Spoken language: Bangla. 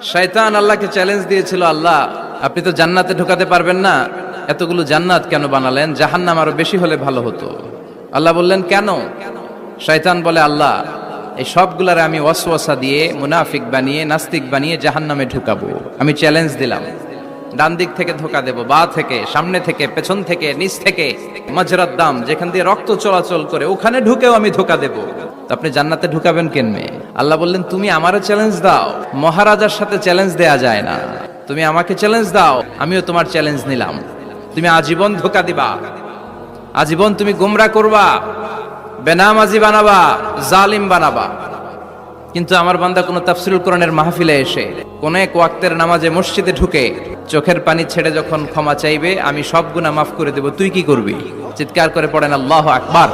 শয়তান আল্লাহকে চ্যালেঞ্জ দিয়েছিল, আল্লাহ আপনি তো জান্নাতে ঢোকাতে পারবেন না, এতগুলো জান্নাত কেন বানালেন? জাহান্নাম আরো বেশি হলে ভালো হতো। আল্লাহ বললেন কেন? শয়তান বলে, আল্লাহ এই সবগুলারে আমি ওয়াসওয়াসা দিয়ে মুনাফিক বানিয়ে নাস্তিক বানিয়ে জাহান্নামে ঢুকাবো। আমি চ্যালেঞ্জ দিলাম, ডান দিক থেকে ধোকা দেব, বা থেকে, সামনে থেকে, পেছন থেকে, নিচ থেকে, মাজরাত দাম যেখান দিয়ে রক্ত চলাচল করে ওখানে ঢুকেও আমি ধোকা দেব। তো আপনি জান্নাতে ঢুকাবেন কেনমে? আল্লাহ বললেন তুমি আমারও চ্যালেঞ্জ দাও, মহারাজার সাথে চ্যালেঞ্জ দেয়া যায় না। তুমি আমাকে চ্যালেঞ্জ দাও, আমিও তোমার চ্যালেঞ্জ নিলাম। তুমি আজীবন ধোকা দিবা, আজীবন তুমি গোমরা করবা, বেনামাজি বানাবা, জালিম বানাবা। কিন্তু আমার বান্দা কোনো তাফসীরুল কোরআনের মাহফিলে এসে কোন এক ওয়াক্তের নামাজে মসজিদে ঢুকে চোখের পানি ছেড়ে যখন ক্ষমা চাইবে, আমি সব গুনাহ মাফ করে দেব, তুই কি করবি? চিৎকার করে পড়েন আল্লাহু আকবার।